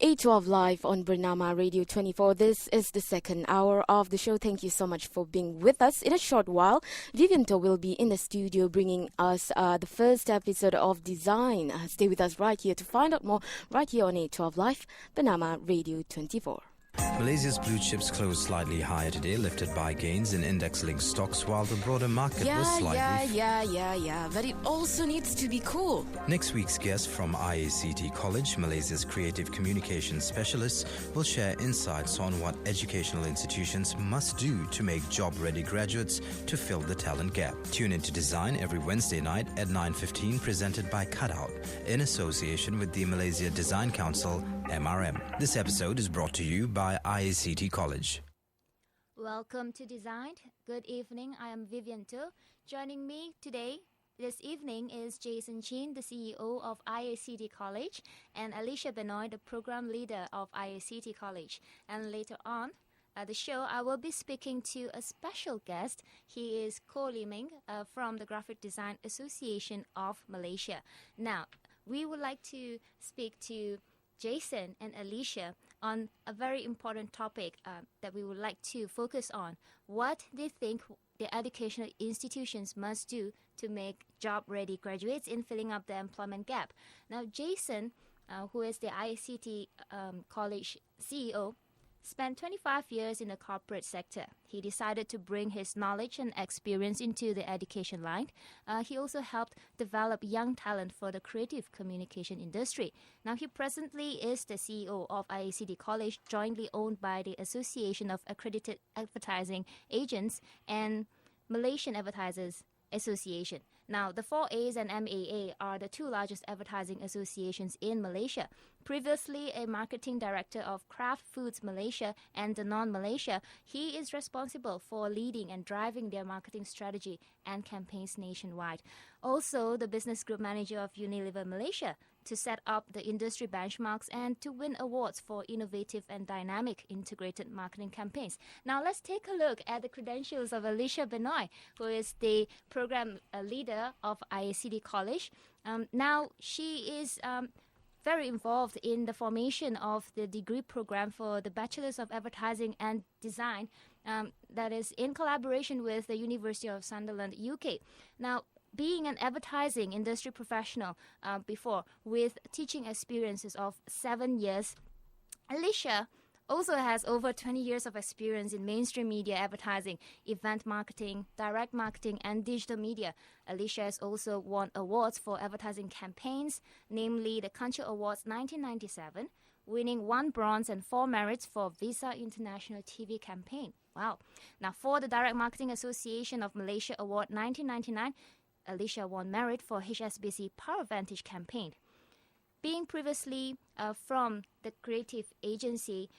8:12 live on Bernama Radio24. This is the second hour of the show. Thank you so much for being with us. In a short while, Vivian Toh will be in the studio bringing us the first episode of Design. Stay with us right here to find out more right here on 8:12 live, Bernama Radio24. Malaysia's blue chips closed slightly higher today, lifted by gains in index-linked stocks, while the broader market was slightly... Yeah, but it also needs to be cool. Next week's guest from IACT College, Malaysia's creative communications specialists, will share insights on what educational institutions must do to make job-ready graduates to fill the talent gap. Tune into Design every Wednesday night at 9:15, presented by CUTOUT, in association with the Malaysia Design Council, MRM. This episode is brought to you by IACT College. Welcome to Design. Good evening. I am Vivian Toh. Joining me this evening is Jason Chin, the CEO of IACT College, and Alicia Benoy, the program leader of IACT College. And later on the show, I will be speaking to a special guest. He is Koh Lee Meng from the Graphic Design Association of Malaysia. Now, we would like to speak to Jason and Alicia on a very important topic that we would like to focus on. What they think the educational institutions must do to make job-ready graduates in filling up the employment gap. Now, Jason, who is the IACT College CEO, spent 25 years in the corporate sector. He decided to bring his knowledge and experience into the education line. He also helped develop young talent for the creative communication industry. Now, he presently is the CEO of IACT College, jointly owned by the Association of Accredited Advertising Agents and Malaysian Advertisers Association. Now, the 4As and MAA are the two largest advertising associations in Malaysia. Previously a marketing director of Kraft Foods Malaysia and Danone Malaysia, he is responsible for leading and driving their marketing strategy and campaigns nationwide. Also, the business group manager of Unilever Malaysia, to set up the industry benchmarks and to win awards for innovative and dynamic integrated marketing campaigns. Now, let's take a look at the credentials of Alicia Benoy, who is the program leader of IACT College. Now, she is very involved in the formation of the degree program for the Bachelors of Advertising and Design, that is in collaboration with the University of Sunderland, UK. Now, being an advertising industry professional before, with teaching experiences of 7 years, Alicia also has over 20 years of experience in mainstream media advertising, event marketing, direct marketing, and digital media. Alicia has also won awards for advertising campaigns, namely the Country Awards 1997, winning 1 bronze and 4 merits for Visa International TV campaign. Wow. Now, for the Direct Marketing Association of Malaysia Award 1999, Alicia won merit for HSBC Power Vantage campaign. Being previously from the creative agency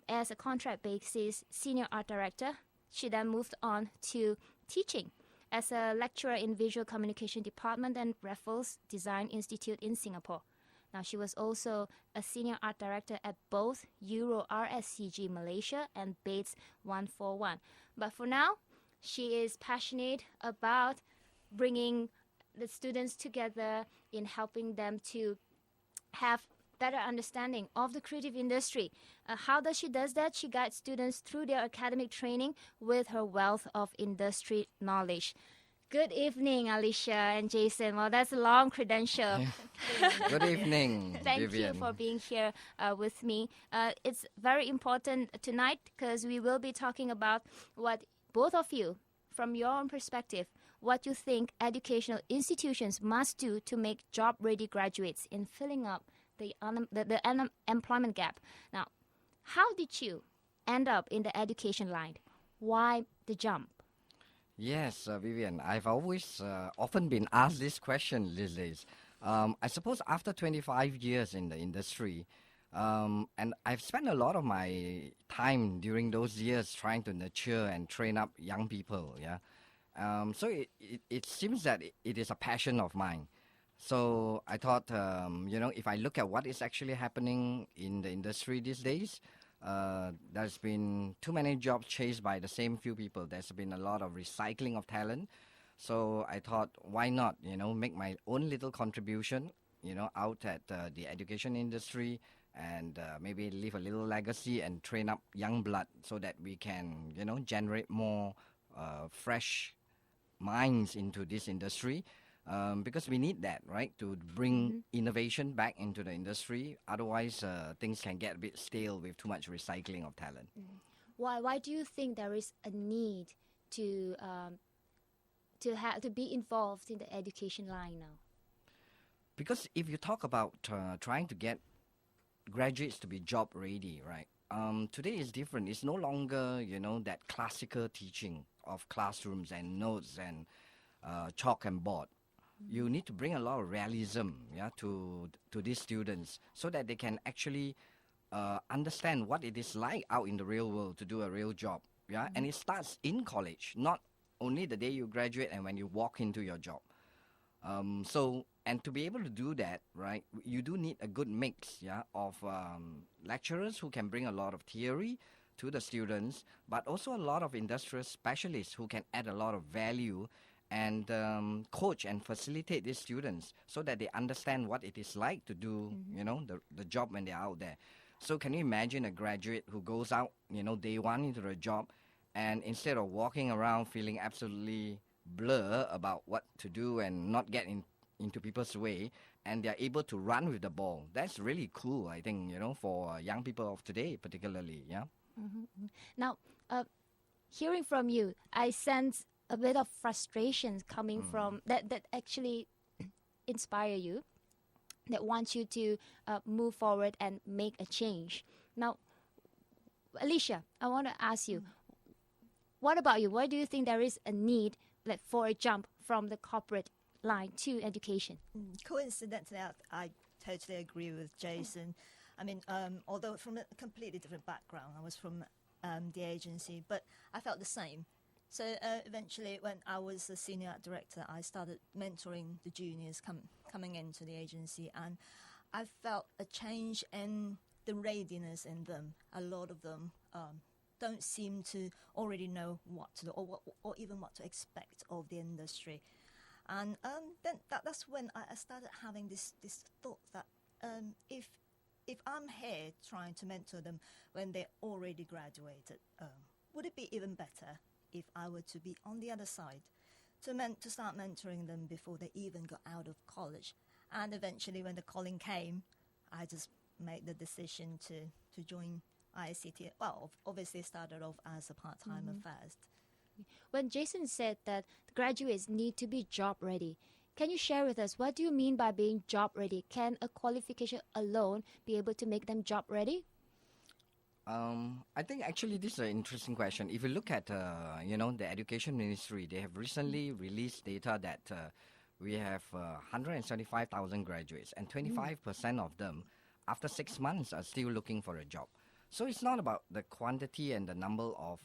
as a contract basis senior art director, she then moved on to teaching as a lecturer in visual communication department and Raffles Design Institute in Singapore. Now, she was also a senior art director at both Euro RSCG Malaysia and Bates 141. But for now, she is passionate about bringing the students together in helping them to have better understanding of the creative industry. How does she does that? She guides students through their academic training with her wealth of industry knowledge. Good evening, Alicia and Jason. Well, that's a long credential. Good evening, Thank Vivian. you for being here with me. It's very important tonight because we will be talking about what both of you, from your own perspective, what you think educational institutions must do to make job-ready graduates in filling up the employment gap. Now, how did you end up in the education line? Why the jump? Yes, Vivian, I've always often been asked this question these days. I suppose after 25 years in the industry, and I've spent a lot of my time during those years trying to nurture and train up young people, so it seems that it is a passion of mine. So I thought, if I look at what is actually happening in the industry these days, there's been too many jobs chased by the same few people. There's been a lot of recycling of talent. So I thought, why not, make my own little contribution, out at the education industry and maybe leave a little legacy and train up young blood so that we can, generate more fresh minds into this industry. Because we need that, right, to bring innovation back into the industry. Otherwise, things can get a bit stale with too much recycling of talent. Why do you think there is a need to be involved in the education line now? Because if you talk about trying to get graduates to be job ready, right? Today is different. It's no longer, that classical teaching of classrooms and notes and chalk and board. You need to bring a lot of realism, to these students so that they can actually understand what it is like out in the real world to do a real job. And it starts in college, not only the day you graduate and when you walk into your job. And to be able to do that, right, you do need a good mix, of lecturers who can bring a lot of theory to the students, but also a lot of industrial specialists who can add a lot of value and coach and facilitate these students so that they understand what it is like to do, the job when they're out there. So can you imagine a graduate who goes out, day one into the job, and instead of walking around feeling absolutely blur about what to do and not get into people's way, and they're able to run with the ball? That's really cool, I think, for young people of today particularly, Now, hearing from you, I sense a bit of frustration coming from that actually inspire you, that wants you to move forward and make a change. Now, Alicia, I want to ask you, what about you? Why do you think there is a need for a jump from the corporate line to education? Coincidentally, I totally agree with Jason. I mean, although from a completely different background, I was from the agency, but I felt the same. So eventually, when I was a senior art director, I started mentoring the juniors coming into the agency, and I felt a change in the readiness in them. A lot of them don't seem to already know what to do or even what to expect of the industry. And then that's when I started having this thought that if I'm here trying to mentor them when they already graduated, would it be even better if I were to be on the other side, to start mentoring them before they even got out of college? And eventually, when the calling came, I just made the decision to join IACT. Well, obviously started off as a part-timer first. When Jason said that the graduates need to be job ready, can you share with us, what do you mean by being job ready? Can a qualification alone be able to make them job ready? I think actually this is an interesting question. If you look at, the Education Ministry, they have recently released data that we have 175,000 graduates, and 25% of them, after 6 months, are still looking for a job. So it's not about the quantity and the number of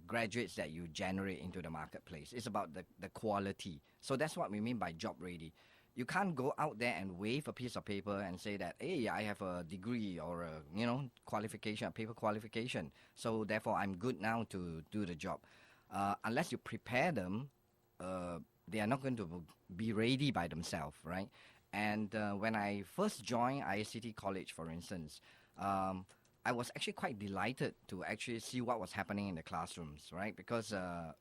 graduates that you generate into the marketplace. It's about the quality. So that's what we mean by job ready. You can't go out there and wave a piece of paper and say that, hey, I have a degree or a qualification, a paper qualification, so therefore I'm good now to do the job. Unless you prepare them, they are not going to be ready by themselves, right? And when I first joined IACT College, for instance, I was actually quite delighted to actually see what was happening in the classrooms, right? Because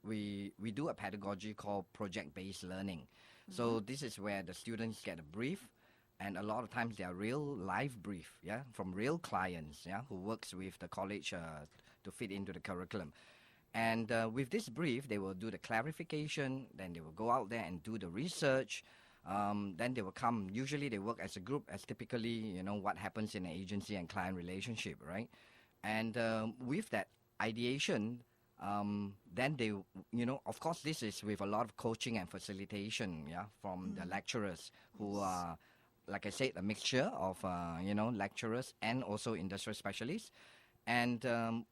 we do a pedagogy called project-based learning. So this is where the students get a brief, and a lot of times they are real live brief, from real clients, who works with the college to fit into the curriculum. And with this brief, they will do the clarification, then they will go out there and do the research. Then they will come. Usually they work as a group, as typically, what happens in an agency and client relationship, right? And with that ideation, then they, of course, this is with a lot of coaching and facilitation, from the lecturers who are, like I said, a mixture of, lecturers and also industrial specialists. And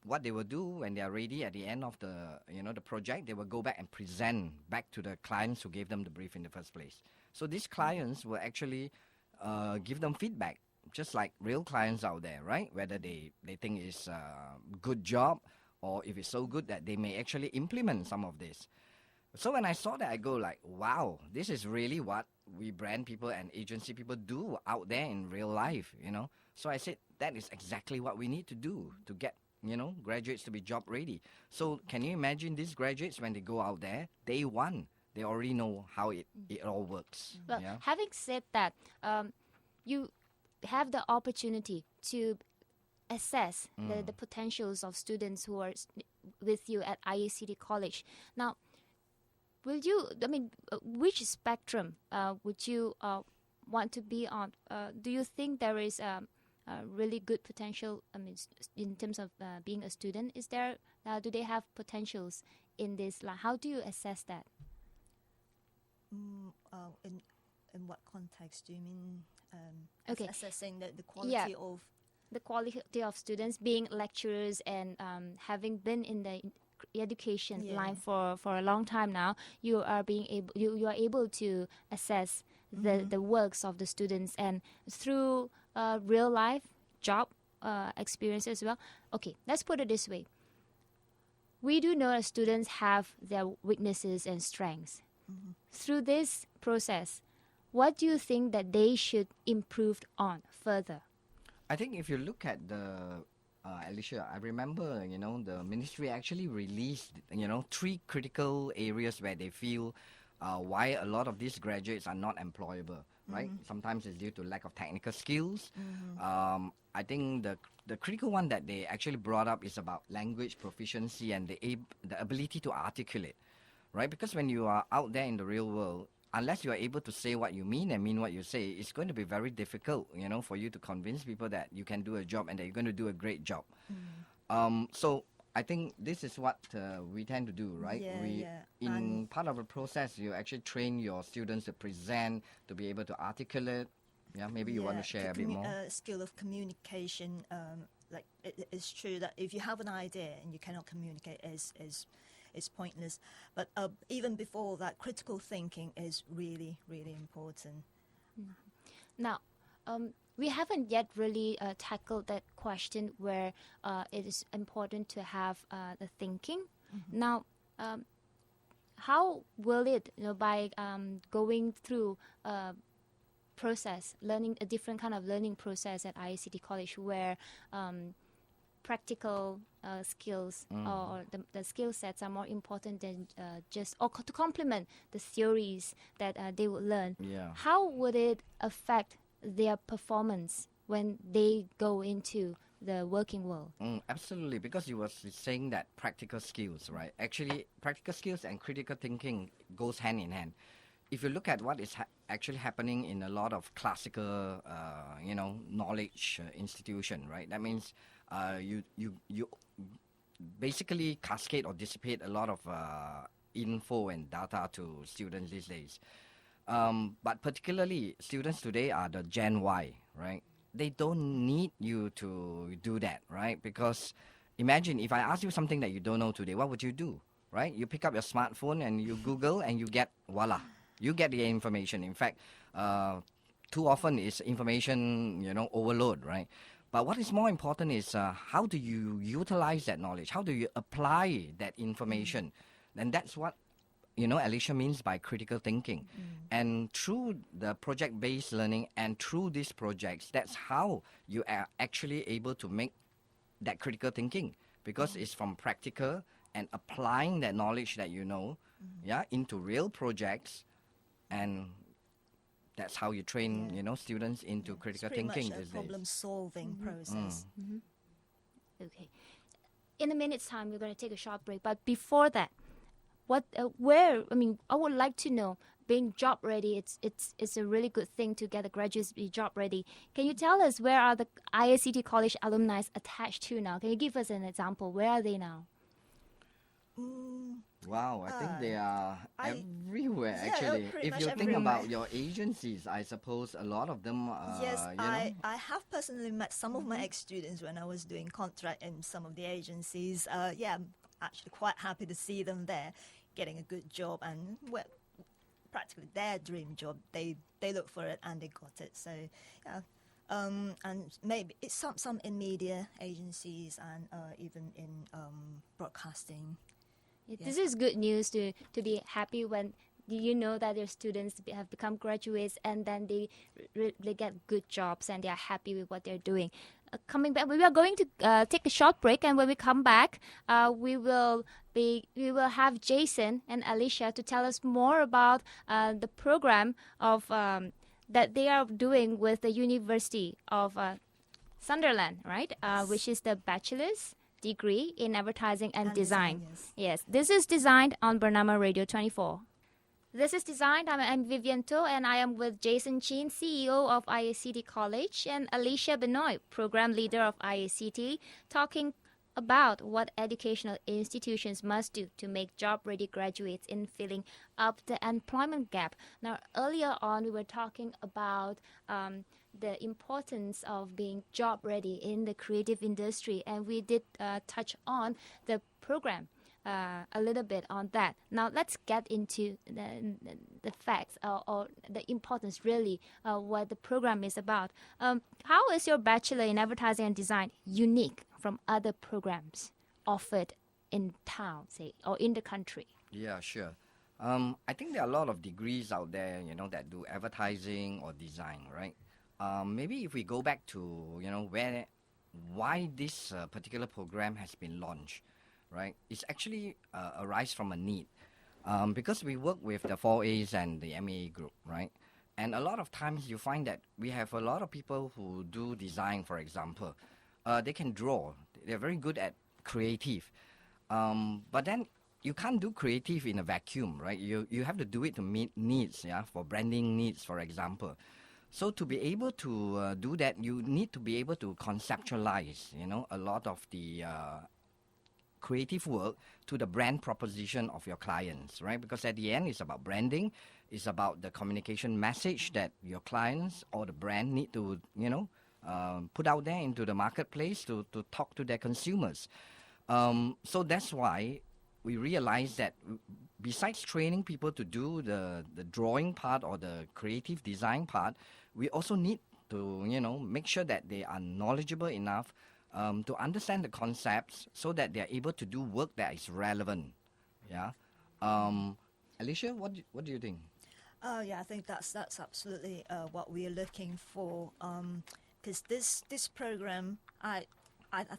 what they will do when they are ready at the end of the, the project, they will go back and present back to the clients who gave them the brief in the first place. So these clients will actually give them feedback, just like real clients out there, right? Whether they think it's a good job, or if it's so good that they may actually implement some of this. So when I saw that, I go like, wow, this is really what we brand people and agency people do out there in real life, So I said that is exactly what we need to do to get, graduates to be job ready. So can you imagine these graduates when they go out there, day one, they already know how it all works. Well, Yeah? having said that, you have the opportunity to assess the potentials of students who are with you at IACT College. Now, which spectrum would you want to be on? Do you think there is a really good potential, in terms of being a student? Is there, do they have potentials in this? How do you assess that? In what context do you mean? Okay. Assessing the quality of the quality of students, being lecturers and having been in the education line for a long time now, you are able to assess the works of the students, and through real life job experience as well. Okay, let's put it this way. We do know that students have their weaknesses and strengths. Through this process, what do you think that they should improve on further? I think if you look at the Alicia, I remember, the ministry actually released, 3 critical areas where they feel why a lot of these graduates are not employable, right? Sometimes it's due to lack of technical skills. I think the critical one that they actually brought up is about language proficiency and the ability to articulate, right? Because when you are out there in the real world, unless you are able to say what you mean and mean what you say, it's going to be very difficult, for you to convince people that you can do a job and that you're going to do a great job. So I think this is what we tend to do, right? In part of the process, you actually train your students to present, to be able to articulate. Yeah, maybe you want to share a bit more. Skill of communication. It's true that if you have an idea and you cannot communicate, is pointless. But even before that, critical thinking is really, really important. Now, we haven't yet really tackled that question where it is important to have the thinking. Now, how will it, by going through process, learning a different kind of learning process at IACT College, where practical skills or the skill sets are more important than to complement the theories that they would learn. How would it affect their performance when they go into the working world? Absolutely, because you were saying that practical skills, right? Actually, practical skills and critical thinking goes hand in hand. If you look at what is actually happening in a lot of classical, knowledge institution, right? That means you basically cascade or dissipate a lot of info and data to students these days. But particularly, students today are the Gen Y, right? They don't need you to do that, right? Because imagine if I ask you something that you don't know today, what would you do, right? You pick up your smartphone and you Google and you get, voila, you get the information. In fact, too often it's information, overload, right? But what is more important is how do you utilize that knowledge? How do you apply that information? And that's what, Alicia means by critical thinking. And through the project-based learning and through these projects, that's how you are actually able to make that critical thinking, because it's from practical and applying that knowledge that into real projects, and that's how you train, students into critical thinking much these days. Problem-solving process. Okay. In a minute's time, we're going to take a short break. But before that, I would like to know, being job ready, it's a really good thing to get the graduates be job ready. Can you tell us where are the IACT College alumni attached to now? Can you give us an example? Where are they now? Wow, I think they are everywhere, actually. If you think about your agencies, I suppose a lot of them Yes, I have personally met some of my ex-students when I was doing contract in some of the agencies. I'm actually quite happy to see them there, getting a good job, and practically their dream job. They looked for it and they got it. So, and maybe it's some in media agencies and even in broadcasting. This is good news to be happy when you know that your students have become graduates and then they get good jobs and they are happy with what they're doing. Coming back, we are going to take a short break, and when we come back, we will have Jason and Alicia to tell us more about the program of that they are doing with the University of Sunderland, right? Which is the bachelor's degree in advertising and design. Yes, this is Designed on Bernama Radio 24. This is Designed. I'm Vivian Toh, and I am with Jason Chin, CEO of IACT College, and Alicia Benoy, Program Leader of IACT, talking about what educational institutions must do to make job-ready graduates in filling up the employment gap. Now, earlier on, we were talking about the importance of being job-ready in the creative industry, and we did touch on the program. A little bit on that. Now let's get into the facts or the importance really what the program is about. How is your Bachelor in Advertising and Design unique from other programs offered in town, say, or in the country? Yeah, sure. I think there are a lot of degrees out there, that do advertising or design, right? Maybe if we go back to, why this particular program has been launched. Right, it's actually arise from a need because we work with the 4As and the MA group, right? And a lot of times you find that we have a lot of people who do design, for example. They can draw. They're very good at creative. But then you can't do creative in a vacuum, right? You have to do it to meet needs, for branding needs, for example. So to be able to do that, you need to be able to conceptualize, a lot of the creative work to the brand proposition of your clients, right? Because at the end, it's about branding. It's about the communication message that your clients or the brand need to, put out there into the marketplace to talk to their consumers. So that's why we realize that besides training people to do the drawing part or the creative design part, we also need to, make sure that they are knowledgeable enough to understand the concepts so that they are able to do work that is relevant. Yeah. Alicia, what do you think? I think that's absolutely what we are looking for. Because this program, I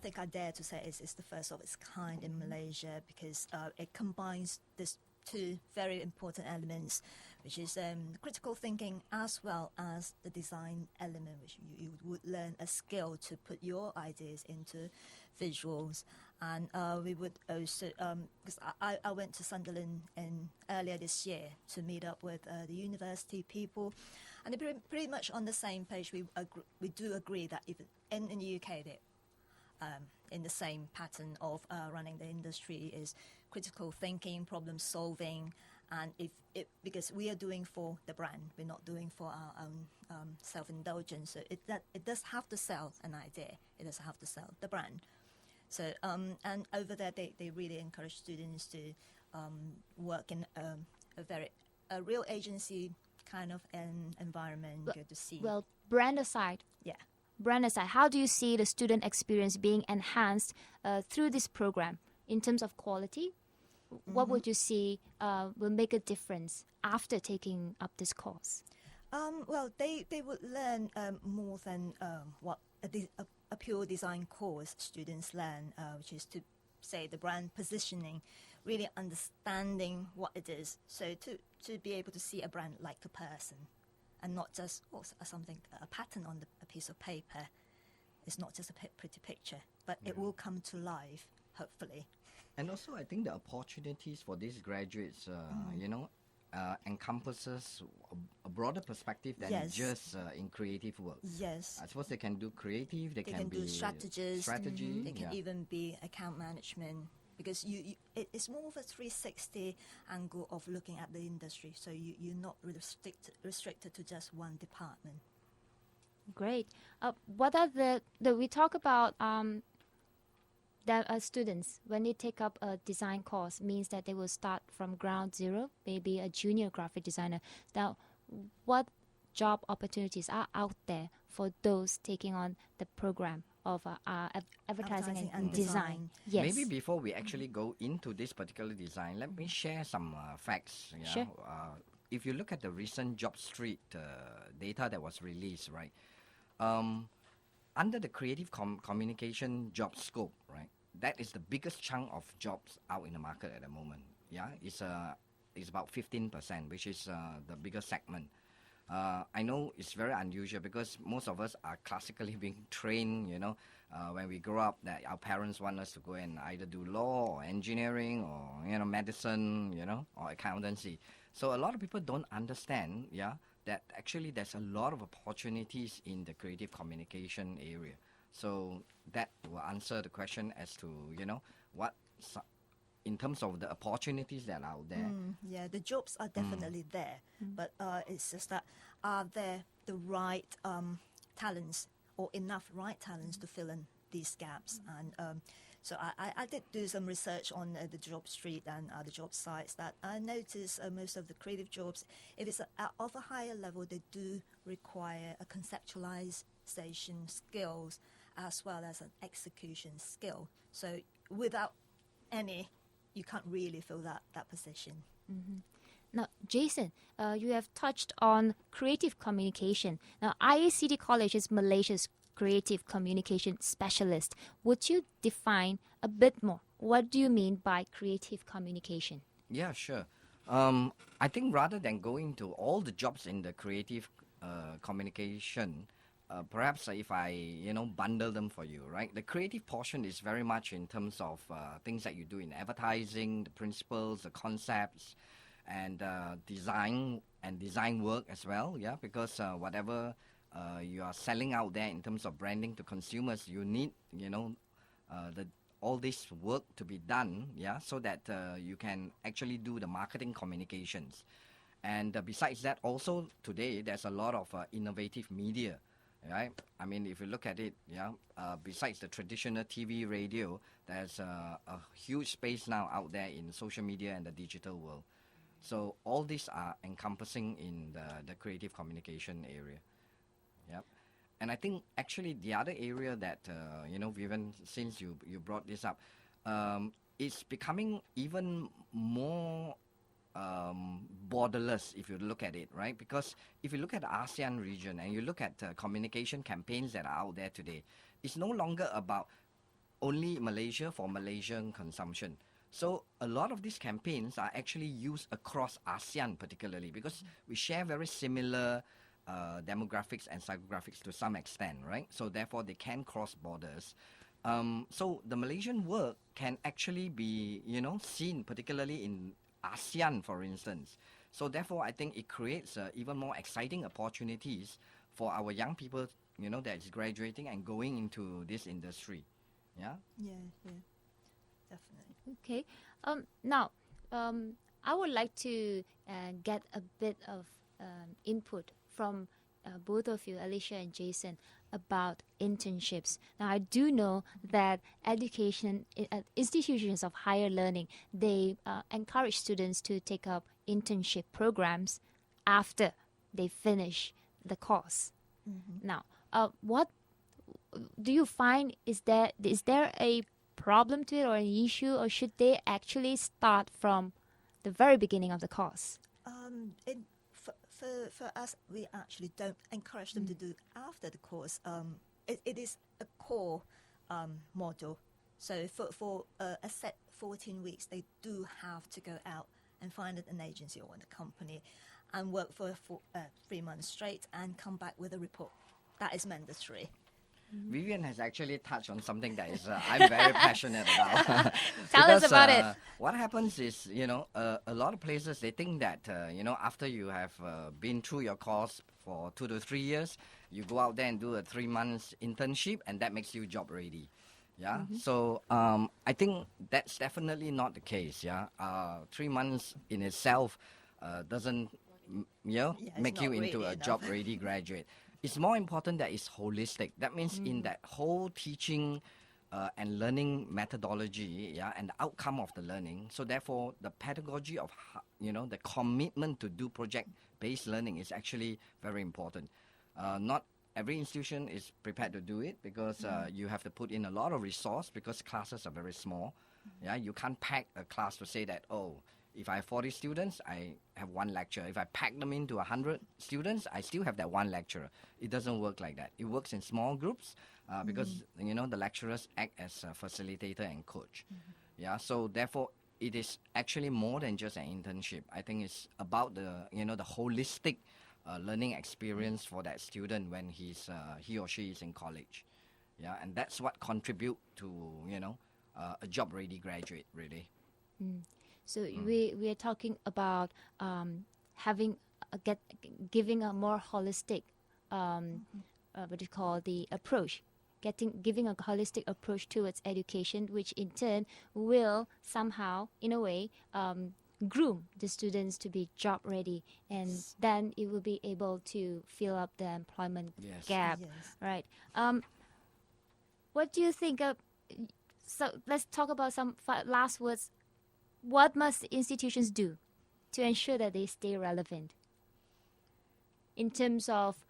think I dare to say is the first of its kind in Malaysia, because it combines these two very important elements, which is critical thinking as well as the design element, which you would learn a skill to put your ideas into visuals. And we would also, because I went to Sunderland earlier this year to meet up with the university people, and they're pretty much on the same page. We do agree that even in the UK, in the same pattern of running the industry is critical thinking, problem solving, and because we are doing for the brand, we're not doing for our own self-indulgence. So it does have to sell an idea. It does have to sell the brand. So and over there, they really encourage students to work in a real agency kind of an environment. Good to see. Well, brand aside. Yeah. Brand aside, how do you see the student experience being enhanced through this program in terms of quality? Mm-hmm. What would you see will make a difference after taking up this course? Well, they would learn more than what a pure design course students learn, which is to say the brand positioning, really understanding what it is. So to be able to see a brand like a person, and not just a pattern on a piece of paper. It's not just a pretty picture, but it will come to life, hopefully. And also, I think the opportunities for these graduates, encompasses a broader perspective than just in creative work. Yes. I suppose they can do creative, they can do strategy. Mm-hmm. They can even be account management. Because it's more of a 360 angle of looking at the industry, so you're not restricted to just one department. Great. What are we talk about that students, when they take up a design course, means that they will start from ground zero, maybe a junior graphic designer. Now, what job opportunities are out there for those taking on the program? advertising and and design. design. Yes. Maybe before we actually go into this particular design, let me share some facts. Yeah? Sure. If you look at the recent Job Street data that was released, right, under the creative communication job scope, right, that is the biggest chunk of jobs out in the market at the moment. Yeah, it's about 15%, which is the biggest segment. I know it's very unusual because most of us are classically being trained, when we grow up, that our parents want us to go and either do law or engineering or, medicine, or accountancy. So a lot of people don't understand, that actually there's a lot of opportunities in the creative communication area. So that will answer the question as to, what in terms of the opportunities that are out there. Yeah, the jobs are definitely there, but it's just that are there the right talents or enough right talents to fill in these gaps? And so I did do some research on the job street and the job sites that I noticed most of the creative jobs, if it's of a higher level, they do require a conceptualization skills as well as an execution skill. So without any, you can't really fill that position. Now, Jason, you have touched on creative communication. Now, IACT College is Malaysia's creative communication specialist. Would you define a bit more? What do you mean by creative communication? Yeah, sure. I think rather than going to all the jobs in the creative communication, perhaps if I, bundle them for you, right? The creative portion is very much in terms of things that you do in advertising, the principles, the concepts, and design work as well, yeah? Because whatever you are selling out there in terms of branding to consumers, you need, all this work to be done, yeah, so that you can actually do the marketing communications. And besides that, also today, there's a lot of innovative media, right? I mean, if you look at it, besides the traditional TV, radio, there's a huge space now out there in social media and the digital world. So all these are encompassing in the creative communication area. Yep. And I think actually the other area that, Vivian, since you brought this up, it's becoming even more borderless if you look at it, right? Because if you look at the ASEAN region and you look at communication campaigns that are out there today, it's no longer about only Malaysia for Malaysian consumption. So a lot of these campaigns are actually used across ASEAN particularly because we share very similar demographics and psychographics to some extent, right? So therefore they can cross borders. So the Malaysian work can actually be, seen particularly in ASEAN, for instance. So therefore I think it creates even more exciting opportunities for our young people, that is graduating and going into this industry. Yeah? Yeah, definitely. Okay. Now, I would like to get a bit of input from both of you, Alicia and Jason, about internships. Now, I do know that education institutions of higher learning, they encourage students to take up internship programs after they finish the course. Now, what do you find? Is there a problem to it or an issue, or should they actually start from the very beginning of the course? For us, we actually don't encourage them to do after the course. It is a core model. So for a set 14 weeks, they do have to go out and find an agency or a company and work for 3 months straight and come back with a report. That is mandatory. Vivian has actually touched on something that is I'm very passionate about. Tell us about it. What happens is, a lot of places, they think that, after you have been through your course for 2 to 3 years, you go out there and do a 3 months internship and that makes you job ready. Yeah. So I think that's definitely not the case. Yeah. 3 months in itself doesn't, make you into really a job ready graduate. It's more important that it's holistic. That means in that whole teaching and learning methodology, and the outcome of the learning. So therefore, the pedagogy of, the commitment to do project-based learning is actually very important. Not every institution is prepared to do it because you have to put in a lot of resource because classes are very small. Yeah, you can't pack a class to say that, oh, if I have 40 students, I have one lecturer. If I pack them into 100 students, I still have that one lecturer. It doesn't work like that. It works in small groups because, the lecturers act as a facilitator and coach. Yeah, so therefore, it is actually more than just an internship. I think it's about the holistic learning experience for that student when he or she is in college. Yeah, and that's what contribute to, a job-ready graduate, really. So we are talking about giving a more holistic, approach, giving a holistic approach towards education, which in turn will somehow, in a way, groom the students to be job ready, and then it will be able to fill up the employment gap, right? What do you think of? So let's talk about some last words. What must institutions do to ensure that they stay relevant? In terms of,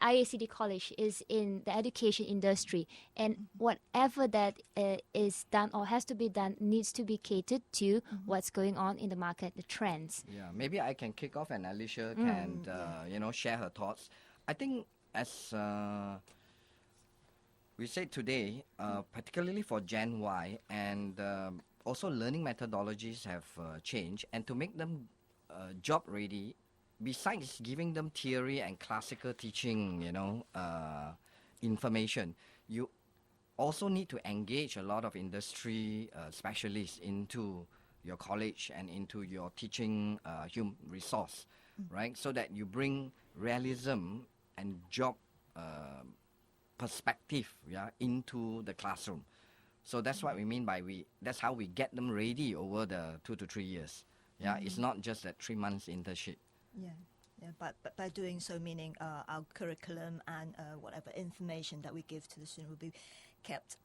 IACT College is in the education industry, and whatever that is done or has to be done needs to be catered to what's going on in the market, the trends. Yeah, maybe I can kick off and Alicia can, share her thoughts. I think as we said today, particularly for Gen Y, and also learning methodologies have changed, and to make them job ready, besides giving them theory and classical teaching, information, you also need to engage a lot of industry specialists into your college and into your teaching human resource, right? So that you bring realism and job perspective, into the classroom. So that's what we mean by that's how we get them ready over the 2 to 3 years. Yeah, it's not just that 3 months internship. Yeah, but by doing so, meaning our curriculum and whatever information that we give to the student will be kept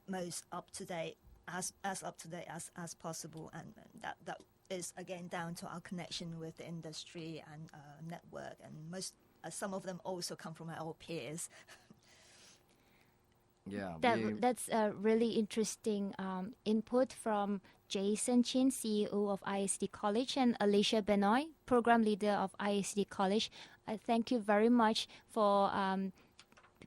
most up to date, as up to date as possible, and that is again down to our connection with the industry and network, and some of them also come from our peers. Yeah, that's a really interesting input from Jason Chin, CEO of IACT College, and Alicia Benoy, Program Leader of IACT College. I thank you very much for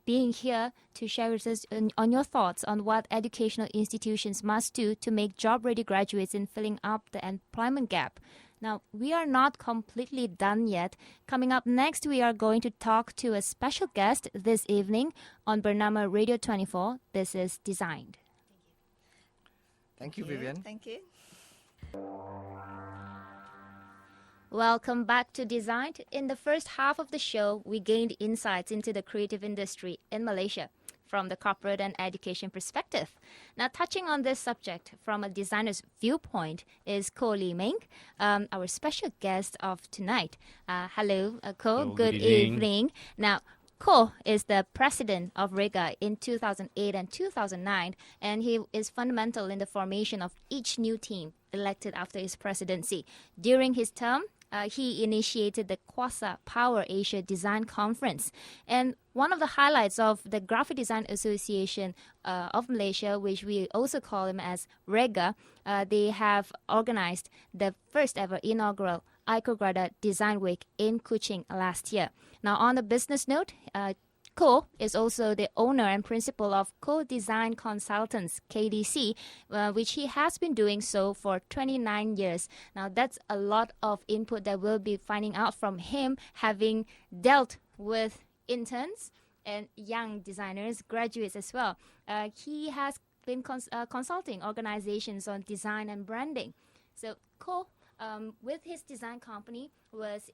being here to share with us on your thoughts on what educational institutions must do to make job-ready graduates in filling up the employment gap. Now, we are not completely done yet. Coming up next, we are going to talk to a special guest this evening on Bernama Radio 24. This is Designed. Thank you, Vivian. Thank you. Welcome back to Designed. In the first half of the show, we gained insights into the creative industry in Malaysia from the corporate and education perspective. Now, touching on this subject from a designer's viewpoint is Koh Lee Meng, our special guest of tonight. Hello, Koh. Good evening. Now, Koh is the president of wREGA in 2008 and 2009, and he is fundamental in the formation of each new team elected after his presidency. During his term, he initiated the Quasar Power Asia Design Conference. And one of the highlights of the Graphic Design Association of Malaysia, which we also call them as wREGA, they have organized the first ever inaugural IACT Design Week in Kuching last year. Now, on a business note, Koh is also the owner and principal of Koh Design Consultants, KDC, which he has been doing so for 29 years. Now, that's a lot of input that we'll be finding out from him, having dealt with interns and young designers, graduates as well. He has been consulting organizations on design and branding. So Koh, with his design company, was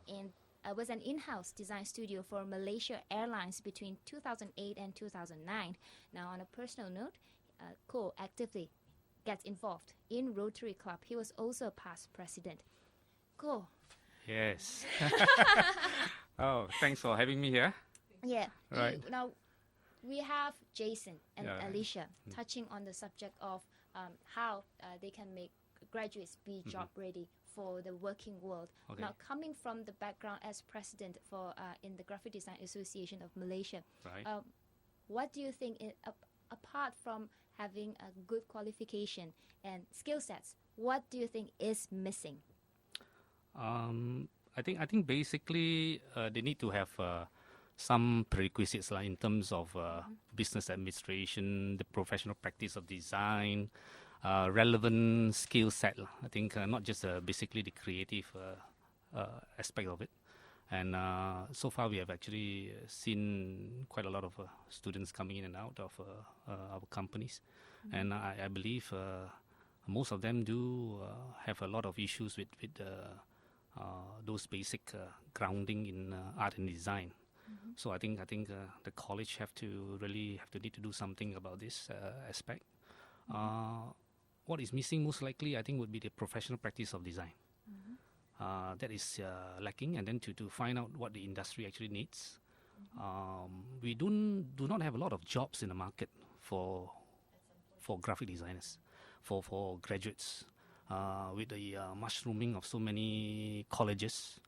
an in-house design studio for Malaysia Airlines between 2008 and 2009. Now, on a personal note, Koh actively gets involved in Rotary Club. He was also a past president. Koh. Yes. Oh, thanks for having me here. Yeah. Right. Now, we have Jason and Alicia touching on the subject of how they can make graduates be job ready for the working world. Okay. Now, coming from the background as president for in the Graphic Design Association of Malaysia, Right. what do you think, apart from having a good qualification and skill sets, what do you think is missing? I think basically they need to have some prerequisites in terms of business administration, the professional practice of design, relevant skill set. I think not just basically the creative aspect of it. And so far we have actually seen quite a lot of students coming in and out of our companies. And I believe most of them do have a lot of issues with those basic grounding in art and design. So I think the college need to do something about this aspect. What is missing most likely, I think, would be the professional practice of design. That is lacking, and then to find out what the industry actually needs. We do not have a lot of jobs in the market for graphic designers, for graduates. With the mushrooming of so many colleges,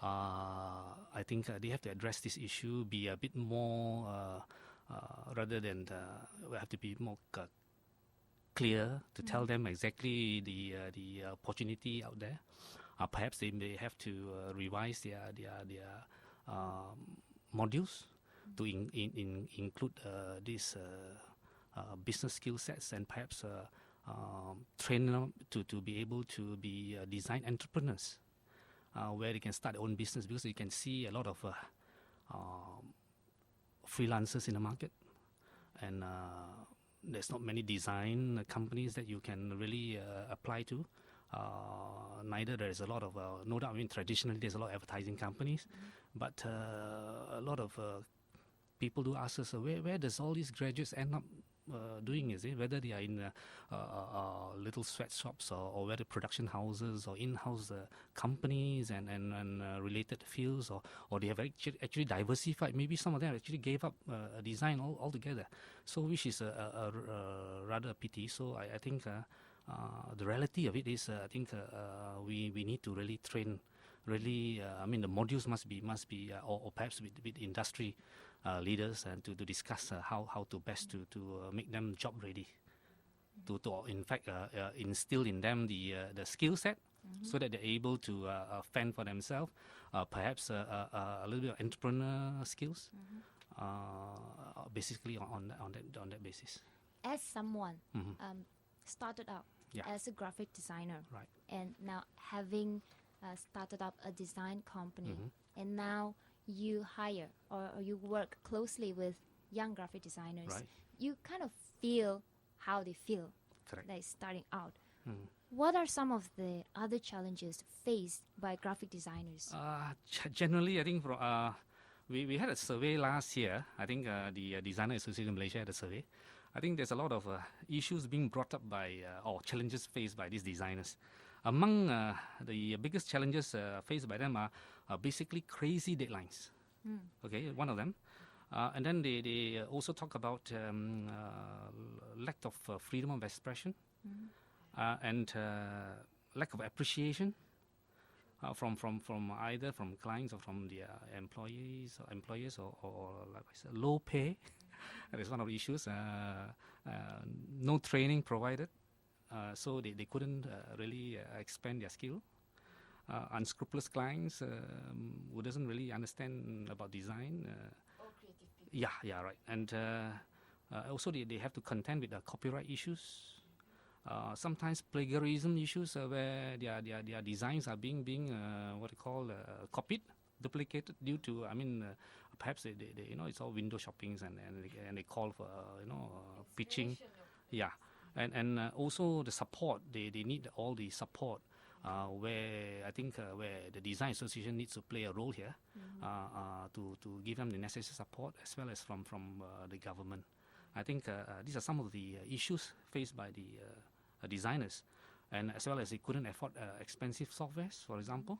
I think they have to address this issue, be a bit more, rather than we have to be more clear to tell them exactly the opportunity out there. Perhaps they may have to revise their modules to include these business skill sets, and perhaps train them to be able to be design entrepreneurs, where they can start their own business, because you can see a lot of freelancers in the market, and there's not many design companies that you can really apply to. Neither there is a lot of, no doubt, I mean, traditionally there's a lot of advertising companies, but a lot of people do ask us, where does all these graduates end up doing? Is it whether they are in little sweatshops or whether production houses or in-house companies and related fields, or they have actually diversified. Maybe some of them actually gave up design altogether, so which is rather a pity. So I think the reality of it is, I think we need to really train. Really, I mean, the modules must be, or perhaps with industry leaders, and to discuss how to best to make them job ready, to in fact instill in them the skill set, so that they're able to fend for themselves. Perhaps a little bit of entrepreneur skills, basically on that basis. As someone started out Yeah. as a graphic designer, Right. and now having started up a design company, and now you hire or you work closely with young graphic designers, Right. you kind of feel how they feel, Correct. like starting out. What are some of the other challenges faced by graphic designers? Generally, I think we had a survey last year. I think the Designer Association of Malaysia had a survey. I think there's a lot of issues being brought up by, or challenges faced by these designers. Among the biggest challenges faced by them are basically crazy deadlines. Okay, one of them. And then they also talk about lack of freedom of expression, and lack of appreciation from either from clients or from their employees or employers, or like I said, low pay. That is one of the issues. No training provided, so they couldn't really expand their skill. Unscrupulous clients who doesn't really understand about design. Yeah, right. And also they have to contend with the copyright issues. Sometimes plagiarism issues, where their designs are being what they call copied, duplicated, due to, I mean, perhaps they it's all window shoppings, and they call for pitching. Yeah, and also the support. They need all the support, where I think where the Design Association needs to play a role here, to give them the necessary support, as well as from the government. I think these are some of the issues faced by the designers, and as well as they couldn't afford expensive softwares, for example.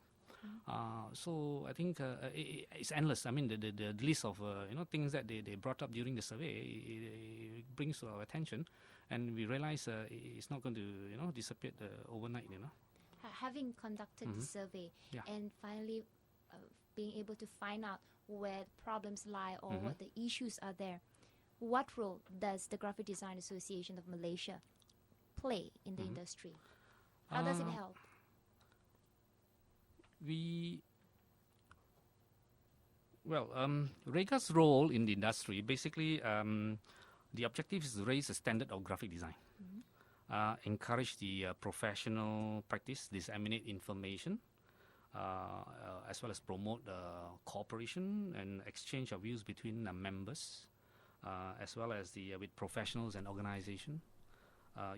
So I think it's endless. I mean, the list of things that they brought up during the survey, it brings to our attention, and we realize it's not going to disappear overnight. having conducted the survey and finally being able to find out where problems lie or what the issues are there, what role does the Graphic Design Association of Malaysia play in the industry? How does it help? wREGA's role in the industry, basically, the objective is to raise the standard of graphic design, encourage the professional practice, disseminate information, as well as promote cooperation and exchange of views between members, as well as with professionals and organizations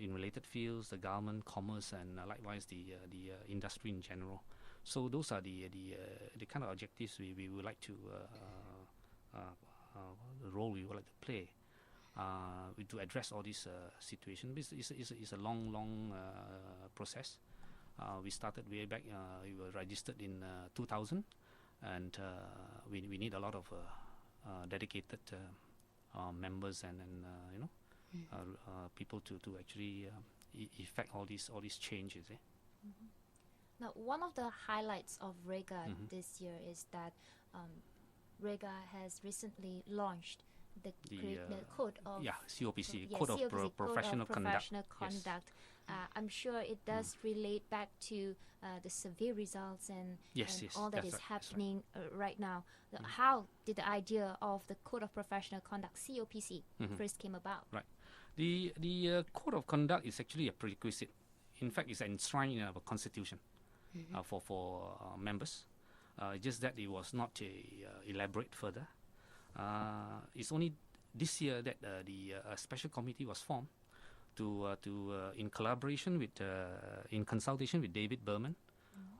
in related fields, the government, commerce, and likewise the industry in general. So those are the kind of objectives we would like to the role we would like to play to address all these situations. It's a long process. We started way back. We were registered in 2000, and we need a lot of dedicated members and people to actually effect all these changes. Now, one of the highlights of wREGA this year is that wREGA has recently launched the code of COPC, yes, Code of COPC, Professional Conduct. Conduct. I'm sure it does relate back to the survey results and all that is happening right now. How did the idea of the Code of Professional Conduct, COPC, first came about? Right. The Code of Conduct is actually a prerequisite. In fact, it's enshrined in our constitution for members. Just that it was not elaborate further. It's only this year that the special committee was formed to in collaboration with in consultation with David Berman,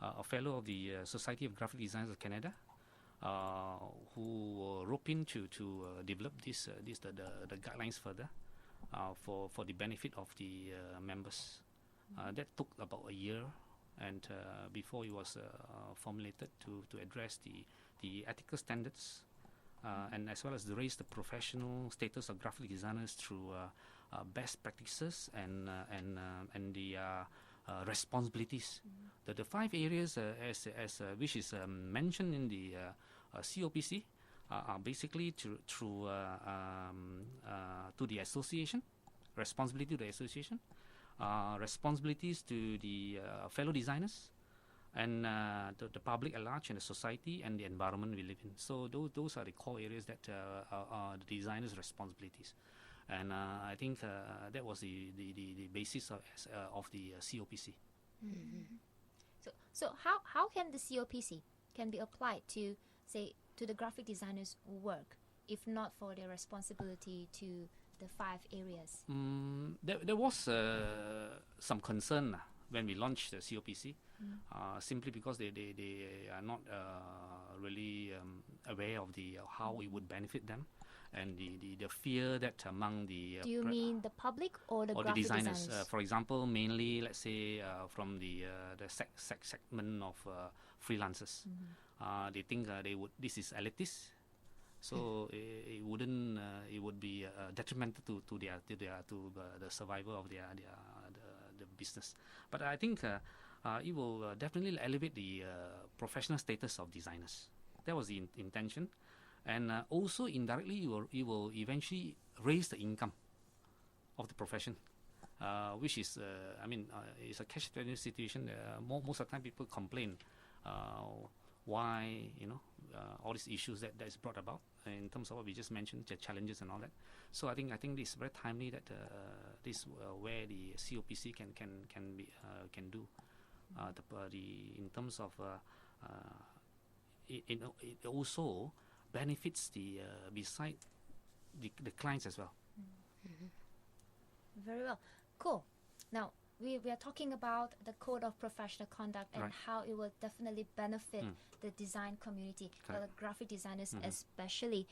a fellow of the Society of Graphic Designers of Canada, who roped in to develop the guidelines further for the benefit of the members. That took about a year, and before it was formulated to address the ethical standards, and as well as to raise the professional status of graphic designers through best practices and the responsibilities. The 5 areas as which is mentioned in the COPC are basically to the association, responsibility to the association, responsibilities to the fellow designers, and the public at large, and the society and the environment we live in. So those are the core areas that are the designers' responsibilities. And I think that was the basis of the COPC. So how can the COPC can be applied to, say, to the graphic designers' work, if not for their responsibility to the 5 areas? There was some concern when we launched the COPC, simply because they are not really aware of how it would benefit them, and the fear that among the do you mean the public or the graphic designers? For example, mainly, let's say, from the segment of freelancers. They think this is elitist, so it wouldn't. It would be detrimental to the survival of the business. But I think it will definitely elevate the professional status of designers. That was the intention, and also indirectly it will eventually raise the income of the profession, which is it's a catch-22 situation. Most of the time people complain why all these issues that is brought about in terms of what we just mentioned, the challenges and all that. So I think this is very timely that this where the COPC can do in terms of it also benefits beside the clients as well. Very well, cool. Now we are talking about the Code of Professional Conduct and how it will definitely benefit the design community, the graphic designers especially.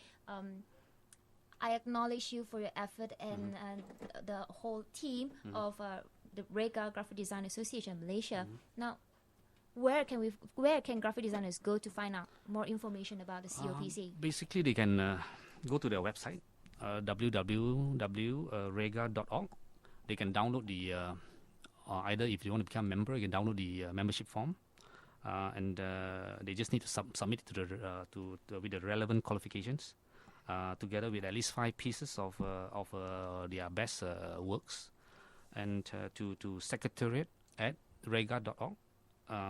I acknowledge you for your effort and the whole team of the wREGA Graphic Design Association Malaysia. Now, where can graphic designers go to find out more information about the COPC? Basically, they can go to their website, www.rega.org. They can download either if you want to become a member, you can download the membership form, and they just need to submit it with the relevant qualifications, together with at least 5 pieces of their best works, and to secretariat at wREGA.org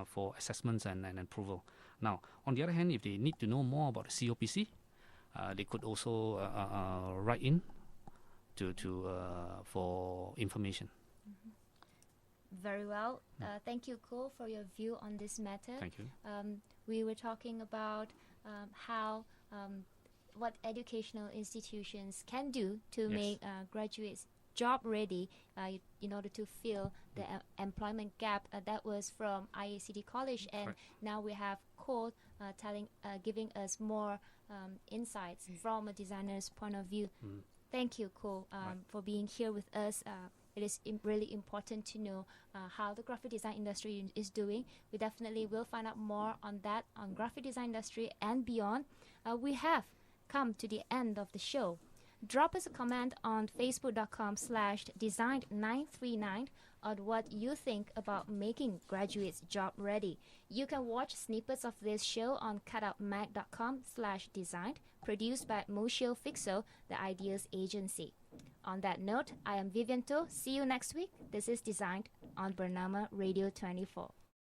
for assessments and approval. Now, on the other hand, if they need to know more about the COPC, they could also write in for information. Very well. Thank you, Koh, for your view on this matter. Thank you. We were talking about how what educational institutions can do to make graduates job ready in order to fill the employment gap. That was from IACT College, and Correct. now we have Koh giving us more insights from a designer's point of view. Thank you, Koh, for being here with us. It is really important to know how the graphic design industry is doing. We definitely will find out more on that, on graphic design industry and beyond. We have come to the end of the show. Drop us a comment on facebook.com/design939 on what you think about making graduates job ready. You can watch snippets of this show on cutoutmag.com/design, produced by Moshio Fixo, the Ideas Agency. On that note, I am Vivian Toh. See you next week. This is Designed on Bernama Radio 24.